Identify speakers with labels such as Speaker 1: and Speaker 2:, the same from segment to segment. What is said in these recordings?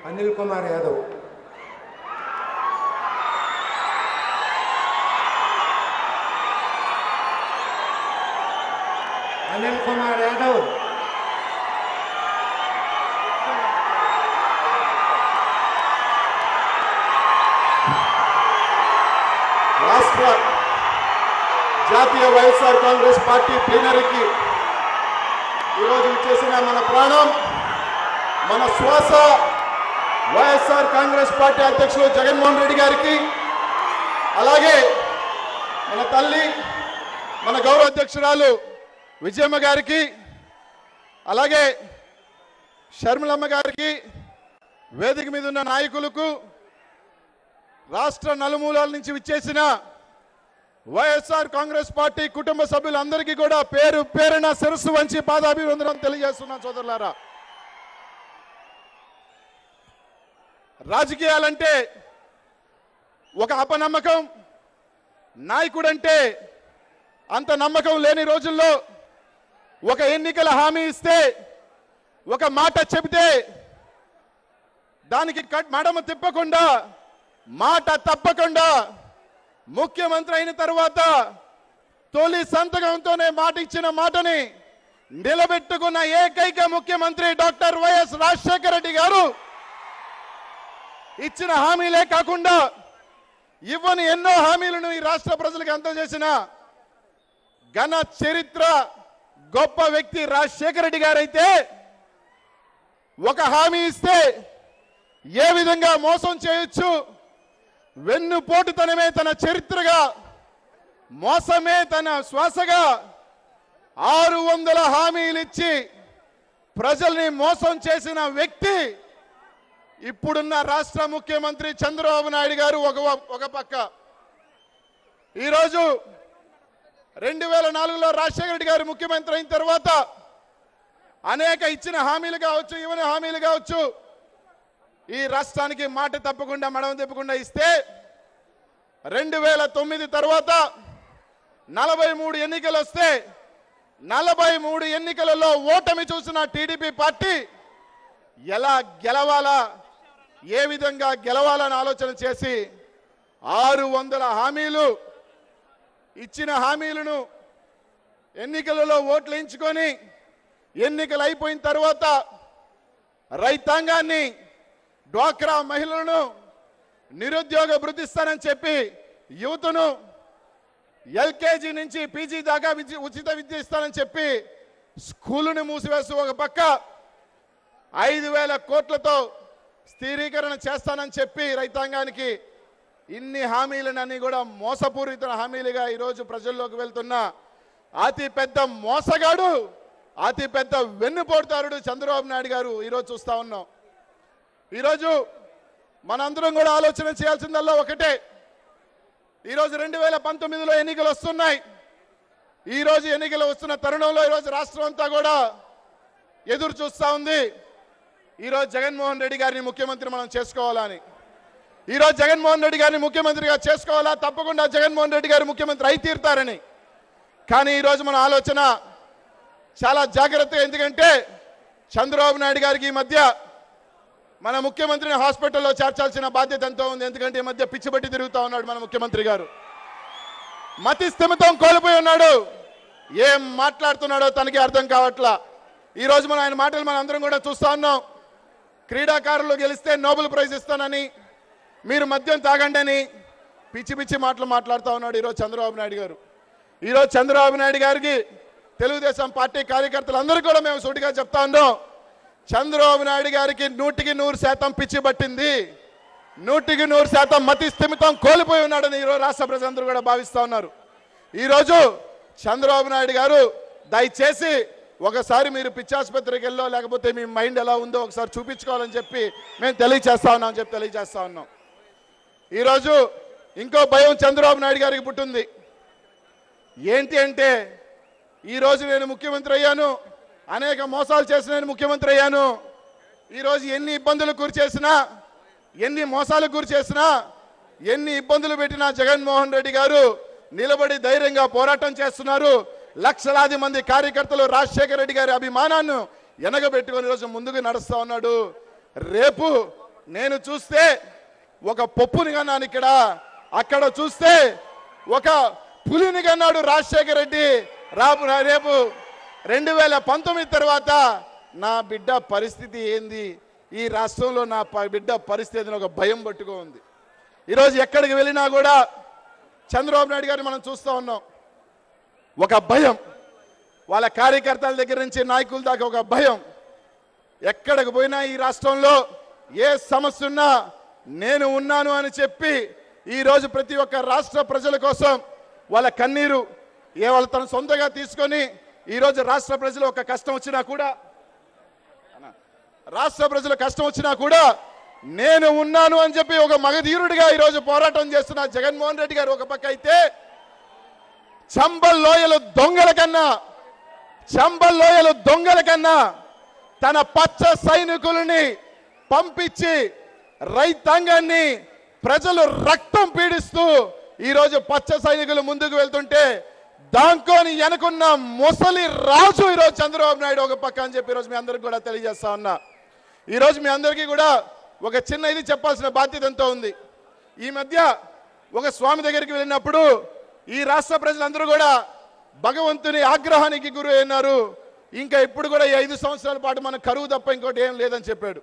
Speaker 1: अनिल कुमार यादव। अनिल कुमार यादव।
Speaker 2: राष्ट्र जातीय వైఎస్ఆర్ కాంగ్రెస్ పార్టీ ప్లీనరీకి ఈరోజు ఇచ్చేసిన మన ప్రాణం మన శ్వాస వైఎస్ఆర్ కాంగ్రెస్ పార్టీ అధ్యక్షులు జగన్మోహన్ రెడ్డి గారికి, అలాగే మన తల్లి మన గౌరవ అధ్యక్షురాలు విజయమ్మ గారికి, అలాగే షర్మిలమ్మ గారికి, వేదిక మీద ఉన్న నాయకులకు, రాష్ట్ర నలుమూలల నుంచి విచ్చేసిన వైఎస్ఆర్ కాంగ్రెస్ పార్టీ కుటుంబ సభ్యులందరికీ కూడా పేరు పేరున శిరస్సు వంచి పాదాభివందనం తెలియజేస్తున్నాను సోదరులారా. రాజకీయాలంటే ఒక అపనమ్మకం, నాయకుడంటే అంత నమ్మకం లేని రోజుల్లో ఒక ఎన్నికల హామీ ఇస్తే, ఒక మాట చెబితే దానికి మడమ తిప్పకుండా, మాట తప్పకుండా ముఖ్యమంత్రి అయిన తర్వాత తొలి సంతకంతోనే మాట ఇచ్చిన మాటని నిలబెట్టుకున్న ఏకైక ముఖ్యమంత్రి డాక్టర్ వైఎస్ రాజశేఖర రెడ్డి గారు. ఇచ్చిన హామీలే కాకుండా ఇవ్వని ఎన్నో హామీలను ఈ రాష్ట్ర ప్రజలకు అందజేసిన ఘన చరిత్ర గొప్ప వ్యక్తి రాజశేఖర రెడ్డి గారైతే, ఒక హామీ ఇస్తే ఏ విధంగా మోసం చేయొచ్చు, వెన్నుపోటుతనమే తన చరిత్రగా, మోసమే తన శ్వాసగా 600 హామీలు ఇచ్చి ప్రజల్ని మోసం చేసిన వ్యక్తి ఇప్పుడున్న రాష్ట్ర ముఖ్యమంత్రి చంద్రబాబు నాయుడు గారు. ఒక పక్క ఈరోజు 2004లో రాజశేఖర రెడ్డి గారు ముఖ్యమంత్రి అయిన తర్వాత అనేక ఇచ్చిన హామీలు కావచ్చు, ఇవ్వని హామీలు కావచ్చు, ఈ రాష్ట్రానికి మాట తప్పకుండా మడమ తిప్పకుండా ఇస్తే 2009 తర్వాత 43 ఎన్నికలు వస్తే 43 ఎన్నికలలో ఓటమి చూసిన టీడీపీ పార్టీ ఎలా గెలవాలా, ఏ విధంగా గెలవాలని ఆలోచన చేసి 600 హామీలు ఇచ్చిన హామీలను ఎన్నికలలో ఓట్లు వేయించుకొని ఎన్నికలు అయిపోయిన తర్వాత రైతాంగాన్ని, డ్వాక్రా మహిళలను, నిరుద్యోగ వృద్ధిస్తానని చెప్పి యువతను ఎల్కేజీ నుంచి పీజీ దాకా ఉచిత విద్య ఇస్తానని చెప్పి స్కూలుని మూసివేసి ఒక పక్క 5,000 కోట్లతో స్థిరీకరణ చేస్తానని చెప్పి రైతాంగానికి ఇన్ని హామీలన్నీ కూడా మోసపూరిత హామీలుగా ఈరోజు ప్రజల్లోకి వెళ్తున్న అతి పెద్ద మోసగాడు, అతి పెద్ద వెన్నుపోటుదారుడు చంద్రబాబు నాయుడు గారు ఈరోజు చూస్తా ఉన్నాం. ఈరోజు మనందరం కూడా ఆలోచన చేయాల్సిందల్లా ఒకటే. ఈరోజు 2019లో ఎన్నికలు వస్తున్నాయి. ఈరోజు ఎన్నికలు వస్తున్న తరుణంలో ఈరోజు రాష్ట్రం అంతా కూడా ఎదురు చూస్తూ ఉంది. ఈరోజు జగన్మోహన్ రెడ్డి గారిని ముఖ్యమంత్రి మనం చేసుకోవాలని, ఈరోజు జగన్మోహన్ రెడ్డి గారిని ముఖ్యమంత్రిగా చేసుకోవాలా, తప్పకుండా జగన్మోహన్ రెడ్డి గారు ముఖ్యమంత్రి అయి తీరుతారని. కానీ ఈరోజు మన ఆలోచన చాలా జాగ్రత్తగా, ఎందుకంటే చంద్రబాబు నాయుడు గారికి ఈ మధ్య మన ముఖ్యమంత్రిని హాస్పిటల్లో చేర్చాల్సిన బాధ్యత ఎంతో ఉంది. ఎందుకంటే ఈ మధ్య పిచ్చిబట్టి తిరుగుతూ ఉన్నాడు మన ముఖ్యమంత్రి గారు. మతి స్థిమితం కోల్పోయి ఉన్నాడు. ఏం మాట్లాడుతున్నాడో తనకి అర్థం కావట్లా. ఈరోజు మనం ఆయన మాటలు మనం అందరం కూడా చూస్తూ ఉన్నాం. క్రీడాకారులు గెలిస్తే నోబెల్ ప్రైజ్ ఇస్తానని, మీరు మద్యం తాగండి అని పిచ్చి పిచ్చి మాటలు మాట్లాడుతూ ఉన్నాడు ఈరోజు చంద్రబాబు నాయుడు గారు. ఈరోజు చంద్రబాబు నాయుడు గారికి తెలుగుదేశం పార్టీ కార్యకర్తలందరూ కూడా మేము సూటిగా చెప్తా ఉన్నాం, చంద్రబాబు నాయుడు గారికి 100% పిచ్చి పట్టింది, 100% మతి స్థిమితం కోల్పోయి ఉన్నాడని ఈరోజు రాష్ట్ర ప్రజలందరూ కూడా భావిస్తూ ఉన్నారు. ఈరోజు చంద్రబాబు నాయుడు గారు దయచేసి ఒకసారి మీరు పిచ్చాసుపత్రికి వెళ్ళో, లేకపోతే మీ మైండ్ ఎలా ఉందో ఒకసారి చూపించుకోవాలని చెప్పి మేము తెలియజేస్తా ఉన్నాం. ఈరోజు ఇంకో భయం చంద్రబాబు నాయుడు గారికి పుట్టింది. ఏంటి అంటే, ఈరోజు నేను ముఖ్యమంత్రి అయ్యాను, అనేక మోసాలు చేసి నేను ముఖ్యమంత్రి అయ్యాను, ఈరోజు ఎన్ని ఇబ్బందులకు గురి చేసినా, ఎన్ని మోసాలకు గురి చేసినా, ఎన్ని ఇబ్బందులు పెట్టినా జగన్మోహన్ రెడ్డి గారు నిలబడి ధైర్యంగా పోరాటం చేస్తున్నారు. లక్షలాది మంది కార్యకర్తలు రాజశేఖర రెడ్డి గారి అభిమానాన్ని ఎనగబెట్టుకొని ఈరోజు ముందుకు నడుస్తూ ఉన్నాడు. రేపు నేను చూస్తే ఒక పప్పుని కన్నాను ఇక్కడ, అక్కడ చూస్తే ఒక పులిని కన్నాడు రాజశేఖర రెడ్డి. రేపు 2019 తర్వాత నా బిడ్డ పరిస్థితి ఏంది, ఈ రాష్ట్రంలో నా బిడ్డ పరిస్థితిని ఒక భయం పట్టుకో ఉంది. ఈరోజు ఎక్కడికి వెళ్ళినా కూడా చంద్రబాబు నాయుడు గారిని మనం చూస్తూ ఉన్నాం. ఒక భయం, వాళ్ళ కార్యకర్తల దగ్గర నుంచి నాయకుల దాకా ఒక భయం. ఎక్కడికి పోయినా ఈ రాష్ట్రంలో ఏ సమస్య ఉన్నా నేను ఉన్నాను అని చెప్పి ఈరోజు ప్రతి ఒక్క రాష్ట్ర ప్రజల కోసం వాళ్ళ కన్నీరు వాళ్ళు తన సొంతగా తీసుకొని ఈరోజు రాష్ట్ర ప్రజలు ఒక కష్టం వచ్చినా కూడా నేను ఉన్నాను అని చెప్పి ఒక మగధీరుడిగా ఈరోజు పోరాటం చేస్తున్న జగన్మోహన్ రెడ్డి గారు ఒక పక్క అయితే, చంబల్ లోయలు దొంగల కన్నా తన పచ్చ సైనికులని పంపించి రైతాంగాన్ని ప్రజలు రక్తం పీడిస్తూ ఈరోజు పచ్చ సైనికులు ముందుకు వెళ్తుంటే దాంకోని వెనుకున్న ముసలి రాజు ఈరోజు చంద్రబాబు నాయుడు ఒక పక్క అని చెప్పి ఈరోజు మీ అందరికి కూడా తెలియజేస్తా ఉన్నా. ఈరోజు మీ అందరికీ కూడా ఒక చిన్న ఇది చెప్పాల్సిన బాధ్యత ఎంతో ఉంది. ఈ మధ్య ఒక స్వామి దగ్గరికి వెళ్ళినప్పుడు ఈ రాష్ట్ర ప్రజలందరూ కూడా భగవంతుని ఆగ్రహానికి గురి అయినారు. ఇంకా ఇప్పుడు కూడా ఈ 5 సంవత్సరాల పాటు మన కరువు తప్ప ఇంకోటి ఏం లేదని చెప్పాడు.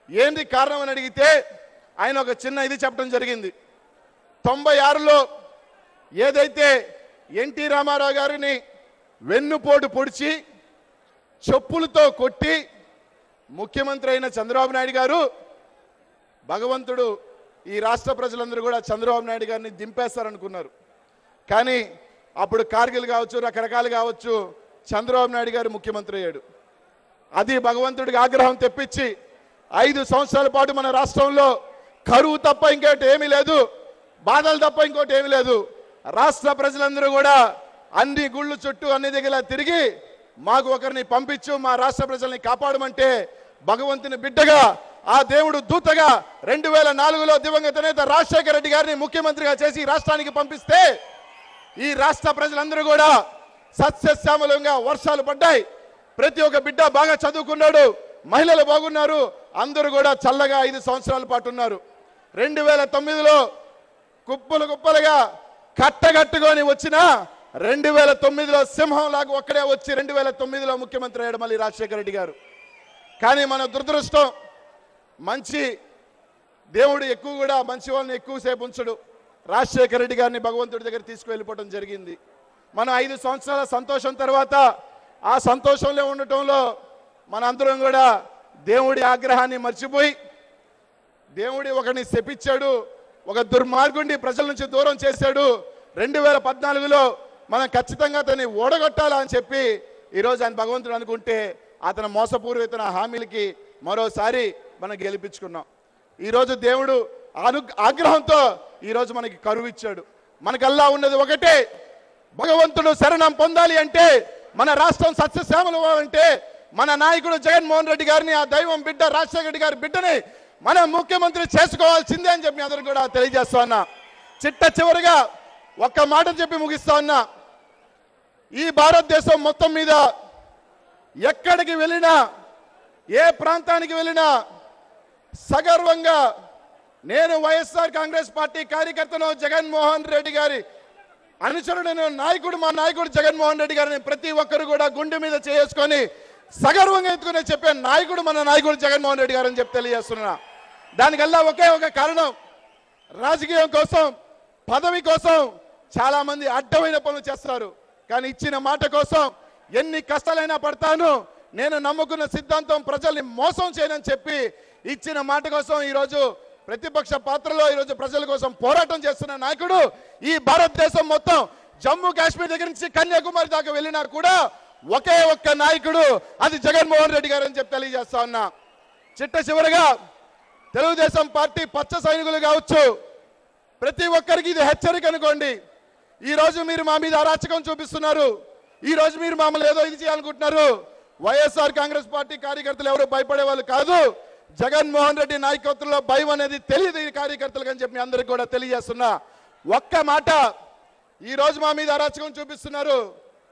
Speaker 2: ఏంది కారణం అని అడిగితే ఆయన ఒక చిన్న ఇది చెప్పడం జరిగింది. 96లో ఏదైతే ఎన్టీ రామారావు గారిని వెన్నుపోటు పొడిచి చెప్పులతో కొట్టి ముఖ్యమంత్రి అయిన చంద్రబాబు నాయుడు గారు, భగవంతుడు ఈ రాష్ట్ర ప్రజలందరూ కూడా చంద్రబాబు నాయుడు గారిని దింపేస్తారనుకున్నారు. కానీ అప్పుడు కార్గిల్ కావచ్చు, రకరకాలు కావచ్చు, చంద్రబాబు నాయుడు గారు ముఖ్యమంత్రి అయ్యాడు. అది భగవంతుడికి ఆగ్రహం తెప్పించి 5 సంవత్సరాల పాటు మన రాష్ట్రంలో కరువు తప్ప ఇంకోటి ఏమీ లేదు, బాధలు తప్ప ఇంకోటి ఏమీ లేదు. రాష్ట్ర ప్రజలందరూ కూడా అన్ని గుళ్ళు చుట్టూ అన్ని దగ్గర తిరిగి మాకు ఒకరిని పంపించు, మా రాష్ట్ర ప్రజల్ని కాపాడమంటే భగవంతుని బిడ్డగా, ఆ దేవుడు దూతగా 2004లో దివంగత నేత రాజశేఖర రెడ్డి గారిని ముఖ్యమంత్రిగా చేసి రాష్ట్రానికి పంపిస్తే ఈ రాష్ట్ర ప్రజలందరూ కూడా సస్యశ్యామలంగా వర్షాలు పడ్డాయి. ప్రతి ఒక్క బిడ్డ బాగా చదువుకున్నాడు, మహిళలు బాగున్నారు, అందరూ కూడా చల్లగా 5 సంవత్సరాల పాటు ఉన్నారు. 2009లో కుప్పలుగా కట్టగట్టుకొని వచ్చిన 2009లో సింహంలాగా ఒక్కడే వచ్చి 2009లో ముఖ్యమంత్రి అయ్యాడు మళ్ళీ రాజశేఖర రెడ్డి గారు. కానీ మన దురదృష్టం, మంచి దేవుడు ఎక్కువ కూడా మంచి వాళ్ళని ఎక్కువసేపు ఉంచడు. రాజశేఖర రెడ్డి గారిని భగవంతుడి దగ్గర తీసుకువెళ్ళిపోవడం జరిగింది. మనం 5 సంవత్సరాల సంతోషం తర్వాత ఆ సంతోషంలో ఉండటంలో మన అందరం కూడా దేవుడి ఆగ్రహాన్ని మర్చిపోయి, దేవుడి ఒకరిని శపించాడు, ఒక దుర్మార్గుడిని ప్రజల నుంచి దూరం చేశాడు. 2014లో మనం ఖచ్చితంగా అతన్ని ఓడగొట్టాలా అని చెప్పి ఈరోజు ఆయన భగవంతుడు అనుకుంటే అతని మోసపూరిత హామీలకి మరోసారి మనం గెలిపించుకున్నాం. ఈరోజు దేవుడు ఆగ్రహంతో ఈరోజు మనకి కరువు ఇచ్చాడు. మనకల్లా ఉన్నది ఒకటే, భగవంతుడు శరణం పొందాలి అంటే, మన రాష్ట్రం సస్యశ్యామలం అంటే మన నాయకుడు జగన్మోహన్ రెడ్డి గారిని, ఆ దైవం బిడ్డ రాజశేఖర రెడ్డి గారి బిడ్డని మనం ముఖ్యమంత్రి చేసుకోవాల్సిందే అని చెప్పి అందరూ కూడా తెలియజేస్తా ఉన్నా. చిట్ట చివరిగా ఒక్క మాట చెప్పి ముగిస్తా ఉన్నా. ఈ భారతదేశం మొత్తం మీద ఎక్కడికి వెళ్ళినా, ఏ ప్రాంతానికి వెళ్ళినా సగర్వంగా నేను వైఎస్ఆర్ కాంగ్రెస్ పార్టీ కార్యకర్తను, జగన్మోహన్ రెడ్డి గారి అనుచరుడైన నాయకుడు, మా నాయకుడు జగన్మోహన్ రెడ్డి గారిని ప్రతి ఒక్కరు కూడా గుండె మీద చేసుకొని సగర్వంగా ఎత్తుకునే చెప్పే నాయకుడు మన నాయకుడు జగన్మోహన్ రెడ్డి గారు అని చెప్పి తెలియజేస్తున్నా. దానికల్లా ఒకే ఒక కారణం, రాజకీయం కోసం, పదవి కోసం చాలా మంది అడ్డమైన పనులు చేస్తారు. కానీ ఇచ్చిన మాట కోసం ఎన్ని కష్టాలైనా పడతాను, నేను నమ్ముకున్న సిద్ధాంతం ప్రజల్ని మోసం చేయనని చెప్పి ఇచ్చిన మాట కోసం ఈరోజు ప్రతిపక్ష పాత్రలో ఈరోజు ప్రజల కోసం పోరాటం చేస్తున్న నాయకుడు ఈ భారతదేశం మొత్తం జమ్మూ కాశ్మీర్ దగ్గర నుంచి కన్యాకుమారి దాకా వెళ్ళినా కూడా ఒకే ఒక్క నాయకుడు, అది జగన్మోహన్ రెడ్డి గారు అని చెప్పి తెలియజేస్తా ఉన్నా. చిట్ట చివరిగా తెలుగుదేశం పార్టీ పచ్చ సైనికులు కావచ్చు, ప్రతి ఒక్కరికి ఇది హెచ్చరిక అనుకోండి. ఈ రోజు మీరు మా మీద అరాచకం చూపిస్తున్నారు, ఈ రోజు మీరు మమ్మల్ని ఏదో ఇది చేయాలనుకుంటున్నారు. వైఎస్ఆర్ కాంగ్రెస్ పార్టీ కార్యకర్తలు ఎవరు భయపడే వాళ్ళు కాదు. జగన్మోహన్ రెడ్డి నాయకత్వంలో భయం అనేది తెలియదు ఈ కార్యకర్తలకు అని చెప్పి అందరికి కూడా తెలియజేస్తున్నా. ఒక్క మాట, ఈ రోజు మా మీద అరాచకం చూపిస్తున్నారు,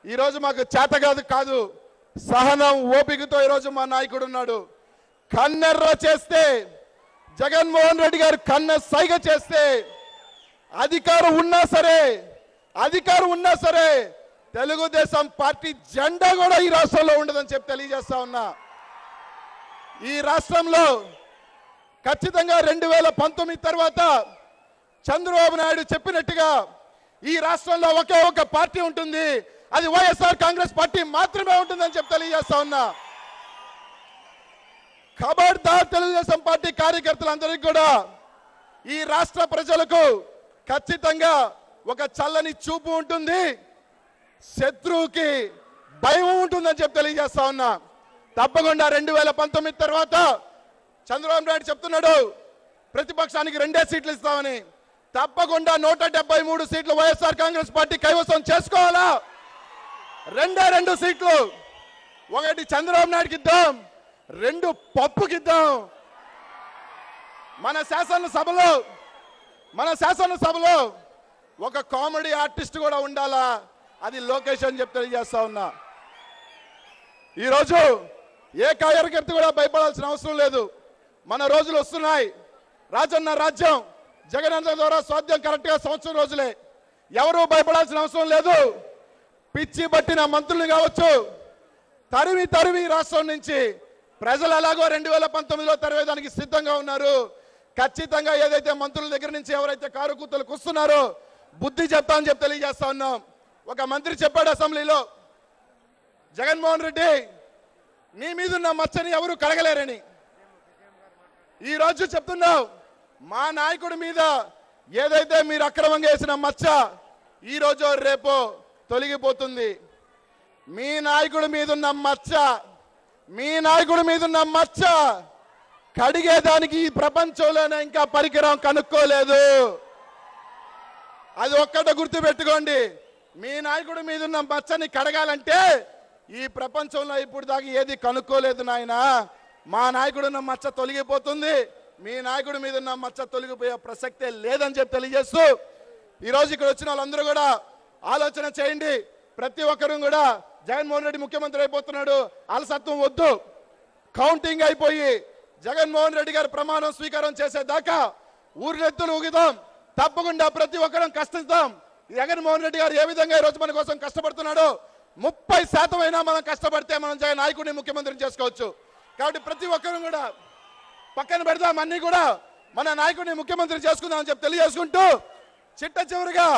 Speaker 2: ఈ రోజు మాకు చేతగాదు కాదు, సహనం ఓపికతో ఈరోజు మా నాయకుడు ఉన్నాడు. కన్నెర్ర చేస్తే జగన్మోహన్ రెడ్డి గారు కన్న సైగ చేస్తే అధికారం ఉన్నా సరే తెలుగుదేశం పార్టీ జెండా కూడా ఈ రాష్ట్రంలో ఉండదని చెప్పి తెలియజేస్తా ఉన్నా. ఈ రాష్ట్రంలో ఖచ్చితంగా 2019 తర్వాత చంద్రబాబు నాయుడు చెప్పినట్టుగా ఈ రాష్ట్రంలో ఒకే ఒక పార్టీ ఉంటుంది, అది వైఎస్ఆర్ కాంగ్రెస్ పార్టీ మాత్రమే ఉంటుందని చెప్పి తెలియజేస్తా ఉన్నా. ఖబర్దార్ తెలుగుదేశం పార్టీ కార్యకర్తలందరికీ కూడా ఈ రాష్ట్ర ప్రజలకు ఖచ్చితంగా ఒక చల్లని చూపు ఉంటుంది, శత్రువుకి భయం ఉంటుందని చెప్పి తెలియజేస్తా ఉన్నా. తప్పకుండా 2019 తర్వాత చంద్రబాబు నాయుడు చెప్తున్నాడు ప్రతిపక్షానికి 2 సీట్లు ఇస్తామని. తప్పకుండా 173 సీట్లు వైఎస్ఆర్ కాంగ్రెస్ పార్టీ కైవసం చేసుకోవాలా. 2 సీట్లు, ఒకటి చంద్రబాబు నాయుడుకి ఇద్దాం, 2 పప్పుకి ఇద్దాం. మన శాసనసభలో ఒక కామెడీ ఆర్టిస్ట్ కూడా ఉండాలా, అది లోకేష్ అని చెప్పి తెలియజేస్తా ఉన్నా. ఈరోజు ఏ కార్యకర్త కూడా భయపడాల్సిన అవసరం లేదు. మన రోజులు వస్తున్నాయి. రాజన్న రాజ్యం జగనన్న ద్వారా సాధ్యం కరెక్ట్గా 1 సంవత్సరం రోజులే. ఎవరూ భయపడాల్సిన అవసరం లేదు. పిచ్చి పట్టిన మంత్రులు కావచ్చు తరిమి రాష్ట్రం నుంచి ప్రజలు ఎలాగో 2019లో తరివేదానికి సిద్ధంగా ఉన్నారు. ఖచ్చితంగా ఏదైతే మంత్రుల దగ్గర నుంచి ఎవరైతే కారుకూతలు కూస్తున్నారో బుద్ధి చెప్తామని చెప్పి తెలియజేస్తా ఉన్నాం. ఒక మంత్రి చెప్పాడు అసెంబ్లీలో, జగన్మోహన్ రెడ్డి నీ మీదున్న మచ్చని ఎవరు కడగలేరని. ఈ రోజు చెప్తున్నావు మా నాయకుడి మీద ఏదైతే మీరు అక్రమంగా వేసిన మచ్చ ఈ రోజు రేపో తొలగిపోతుంది. మీ నాయకుడి మీదున్న మచ్చ కడిగేదానికి ఈ ప్రపంచంలోనే ఇంకా పరికరం కనుక్కోలేదు. అది ఒక్కట గుర్తు పెట్టుకోండి. మీ నాయకుడి మీదున్న మచ్చని కడగాలంటే ఈ ప్రపంచంలో ఇప్పుడు దాకా ఏది కనుక్కోలేదు నాయనా. మా నాయకుడున్న మచ్చ తొలగిపోతుంది, మీ నాయకుడి మీద ఉన్న మచ్చ తొలగిపోయే ప్రసక్తే లేదని చెప్పి తెలియజేస్తూ ఈరోజు ఇక్కడ వచ్చిన వాళ్ళందరూ కూడా ఆలోచన చేయండి. ప్రతి ఒక్కరూ కూడా జగన్మోహన్ రెడ్డి ముఖ్యమంత్రి అయిపోతున్నాడు, అలసత్వం వద్దు. కౌంటింగ్ అయిపోయి జగన్మోహన్ రెడ్డి గారు ప్రమాణం స్వీకారం చేసేదాకా ఊరినెత్తులు ఊగిదాం. తప్పకుండా ప్రతి ఒక్కరం కష్టిస్తాం. జగన్మోహన్ రెడ్డి గారు ఏ విధంగా ఈ రోజు మన కోసం కష్టపడుతున్నాడో 30% అయినా మనం కష్టపడితే మనం జగన్ నాయకుడిని ముఖ్యమంత్రిని చేసుకోవచ్చు. కాబట్టి ప్రతి ఒక్కరూ కూడా పక్కన పెడదాం, అన్ని కూడా మన నాయకుడిని ముఖ్యమంత్రి చేసుకుందాం అని చెప్పి తెలియజేసుకుంటూ చిట్ట చివరిగా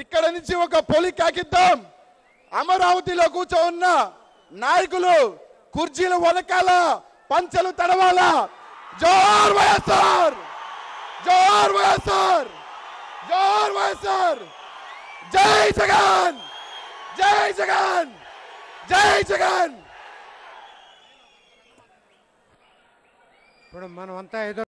Speaker 2: ఇక్కడ నుంచి ఒక పొలి కాకిద్దాం. అమరావతిలో కూర్చోన్న నాయకులు కుర్చీలు వనకాల, పంచలు తడవాలా. జోహార్ వైఎస్ఆర్, జోహార్ వైఎస్ఆర్, జోహార్ వైఎస్ఆర్. జై జగన్, జై జగన్, జై జగన్.
Speaker 1: ఇప్పుడు మనం అంతా ఏదో